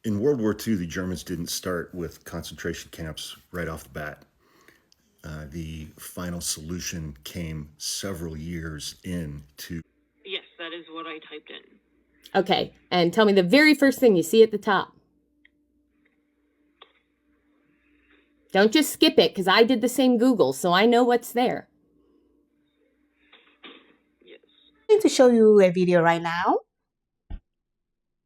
In World War II, the Germans didn't start with concentration camps right off the bat. The final solution came several years into. Yes, that is what I typed in. Okay, and tell me the very first thing you see at the top. Don't just skip it, because I did the same Google, so I know what's there. Yes. I'm going to show you a video right now.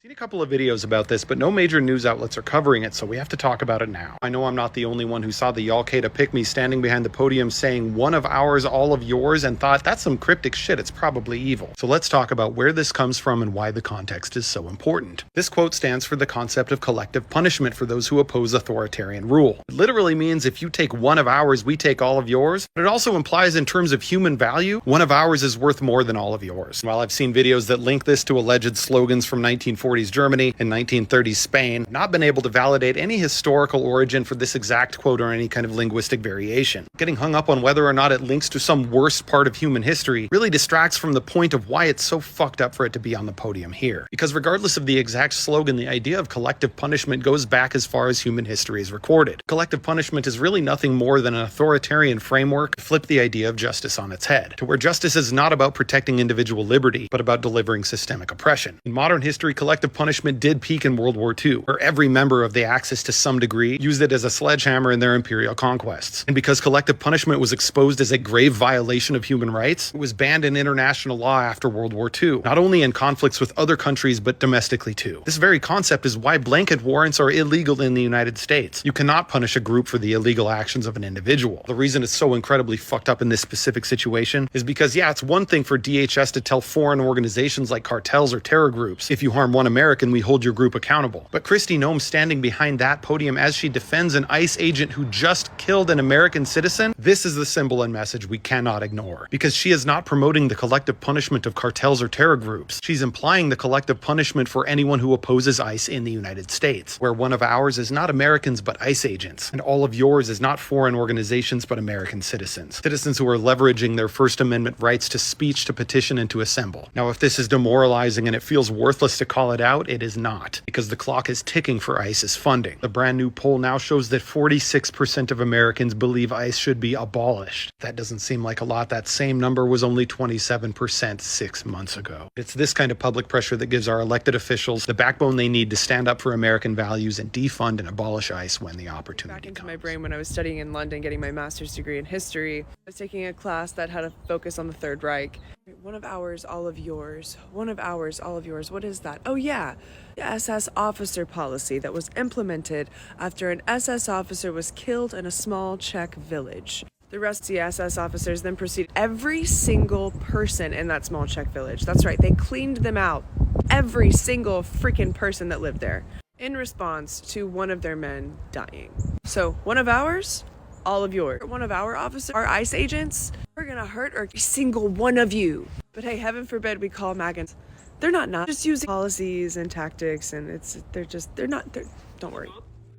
Seen a couple of videos about this, but no major news outlets are covering it, so we have to talk about it now. I know I'm not the only one who saw the Y'all-K pick me standing behind the podium saying, "One of ours, all of yours," and thought, that's some cryptic shit, it's probably evil. So let's talk about where this comes from and why the context is so important. This quote stands for the concept of collective punishment for those who oppose authoritarian rule. It literally means if you take one of ours, we take all of yours, but it also implies in terms of human value, one of ours is worth more than all of yours. While I've seen videos that link this to alleged slogans from 1940s Germany and 1930s Spain, I've not been able to validate any historical origin for this exact quote or any kind of linguistic variation. Getting hung up on whether or not it links to some worst part of human history really distracts from the point of why it's so fucked up for it to be on the podium here. Because regardless of the exact slogan, the idea of collective punishment goes back as far as human history is recorded. Collective punishment is really nothing more than an authoritarian framework to flip the idea of justice on its head, to where justice is not about protecting individual liberty, but about delivering systemic oppression. In modern history, collective punishment did peak in World War II, where every member of the Axis to some degree used it as a sledgehammer in their imperial conquests. And because collective punishment was exposed as a grave violation of human rights, it was banned in international law after World War II, not only in conflicts with other countries, but domestically too. This very concept is why blanket warrants are illegal in the United States. You cannot punish a group for the illegal actions of an individual. The reason it's so incredibly fucked up in this specific situation is because, yeah, it's one thing for DHS to tell foreign organizations like cartels or terror groups, if you harm one American, we hold your group accountable. But Kristi Noem standing behind that podium as she defends an ICE agent who just killed an American citizen, this is the symbol and message we cannot ignore. Because she is not promoting the collective punishment of cartels or terror groups. She's implying the collective punishment for anyone who opposes ICE in the United States, where one of ours is not Americans but ICE agents, and all of yours is not foreign organizations but American citizens. Citizens who are leveraging their First Amendment rights to speech, to petition, and to assemble. Now, if this is demoralizing and it feels worthless to call it out, it is not, because the clock is ticking for ICE's funding. The brand new poll now shows that 46% of Americans believe ICE should be abolished. That doesn't seem like a lot. That same number was only 27% 6 months ago. It's this kind of public pressure that gives our elected officials the backbone they need to stand up for American values and defund and abolish ICE when the opportunity Back into comes. my brain when I was studying in London, getting my master's degree in history. I was taking a class that had a focus on the Third Reich. One of ours, all of yours. One of ours, all of yours. What is that? Oh yeah, the SS officer policy that was implemented after an SS officer was killed in a small Czech village. The rest of the SS officers then proceeded every single person in that small Czech village. That's right, they cleaned them out. Every single freaking person that lived there, in response to one of their men dying. So one of ours, all of yours. One of our officers, our ICE agents, we're gonna hurt every single one of you. But hey, heaven forbid we call Magans. They're not just using policies and tactics, and don't worry.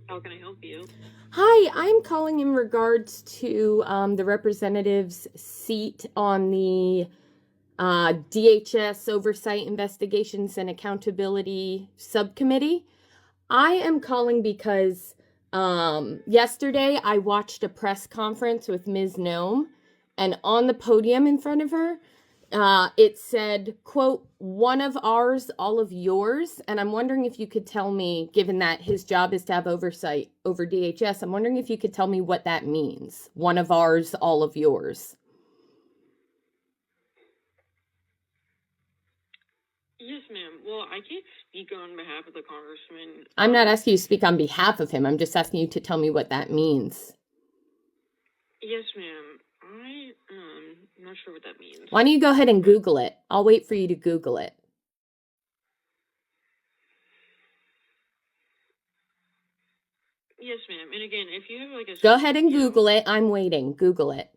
How can I help you? Hi, I'm calling in regards to the representative's seat on the DHS Oversight Investigations and Accountability Subcommittee. I am calling because yesterday I watched a press conference with Ms. Noem, and on the podium in front of her, it said, quote, "One of ours, all of yours." And I'm wondering if you could tell me, given that his job is to have oversight over DHS, I'm wondering if you could tell me what that means. One of ours, all of yours. Yes, ma'am. Well, I can't speak on behalf of the congressman. I'm not asking you to speak on behalf of him. I'm just asking you to tell me what that means. Yes, ma'am. I'm not sure what that means. Why don't you go ahead and Google it? I'll wait for you to Google it. Yes, ma'am. And again, if you have like a... Go ahead and Google it. I'm waiting. Google it.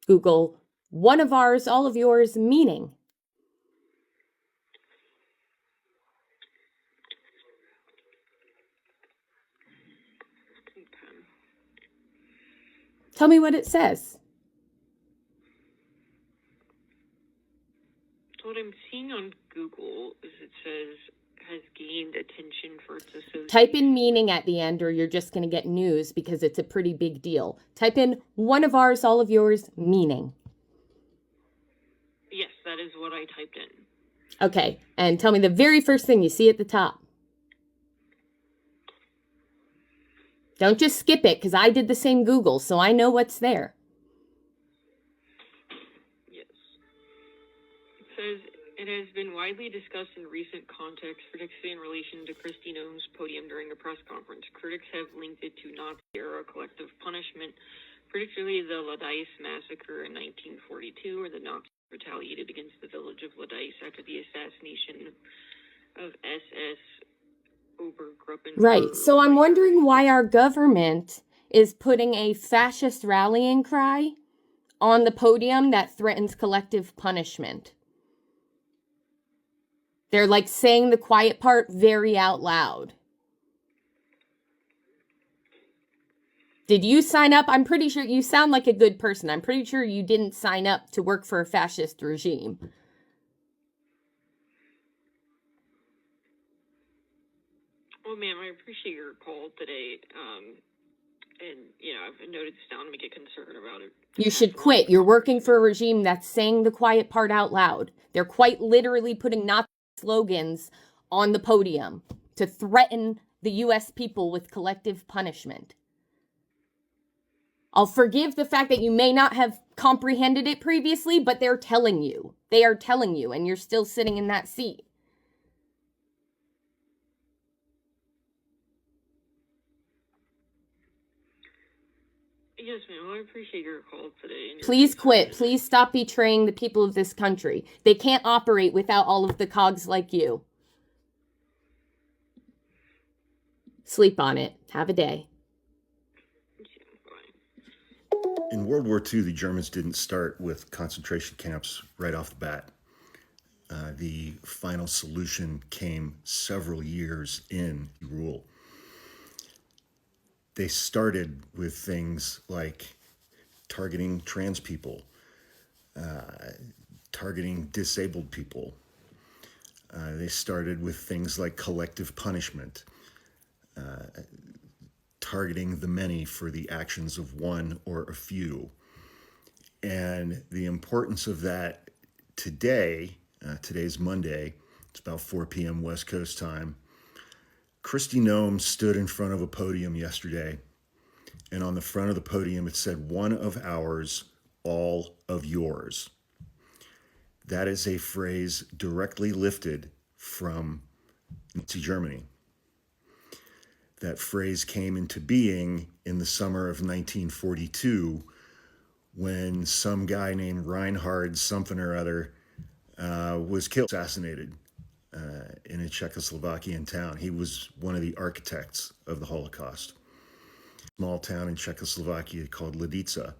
Google one of ours, all of yours, meaning. Tell me what it says. So what I'm seeing on Google is it says has gained attention for its association. Type in meaning at the end or you're just going to get news because it's a pretty big deal. Type in one of ours, all of yours, meaning. Yes, that is what I typed in. Okay, and tell me the very first thing you see at the top. Don't just skip it because I did the same Google, so I know what's there. Yes. It says, it has been widely discussed in recent contexts, particularly in relation to Kristi Noem's podium during a press conference. Critics have linked it to Nazi-era collective punishment, particularly the Ladice massacre in 1942, where the Nazis retaliated against the village of Ladice after the assassination of SS Obergruppen. Right, so I'm wondering why our government is putting a fascist rallying cry on the podium that threatens collective punishment. They're like saying the quiet part very out loud. Did you sign up? I'm pretty sure you sound like a good person. I'm pretty sure you didn't sign up to work for a fascist regime. Well, ma'am, I appreciate your call today. And, I've noted this down to get concerned about it. You should quit. You're working for a regime that's saying the quiet part out loud. They're quite literally putting Nazi slogans on the podium to threaten the U.S. people with collective punishment. I'll forgive the fact that you may not have comprehended it previously, but they're telling you. They are telling you, and you're still sitting in that seat. Yes, ma'am. I appreciate your call today. Please quit. Please stop betraying the people of this country. They can't operate without all of the cogs like you. Sleep on it. Have a day. In World War II, the Germans didn't start with concentration camps right off the bat. The final solution came several years in rule. They started with things like targeting trans people, targeting disabled people. They started with things like collective punishment, targeting the many for the actions of one or a few. And the importance of that today, today's Monday, it's about 4 p.m. West Coast time. Kristi Noem stood in front of a podium yesterday, and on the front of the podium it said, "One of ours, all of yours." That is a phrase directly lifted from Nazi Germany. That phrase came into being in the summer of 1942 when some guy named Reinhard something or other was killed, assassinated in a Czechoslovakian town. He was one of the architects of the Holocaust. Small town in Czechoslovakia called Lidice.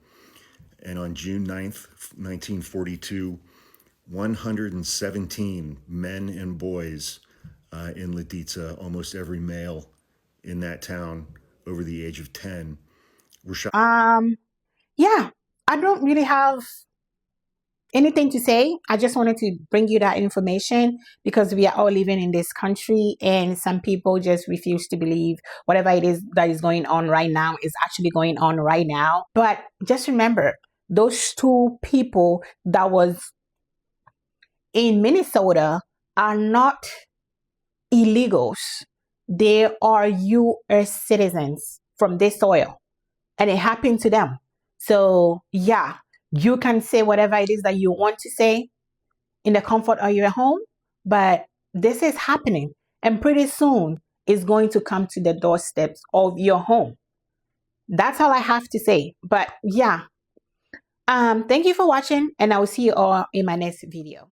And on June 9th, 1942, 117 men and boys in Lidice, almost every male in that town over the age of 10, were shot. Yeah, I don't really have anything to say. I just wanted to bring you that information because we are all living in this country and some people just refuse to believe whatever it is that is going on right now is actually going on right now. But just remember, those two people that was in Minnesota are not illegals. They are U.S. citizens from this soil, and it happened to them. So yeah, you can say whatever it is that you want to say in the comfort of your home, but this is happening, and pretty soon it's going to come to the doorsteps of your home. That's all I have to say. But yeah, thank you for watching, and I will see you all in my next video.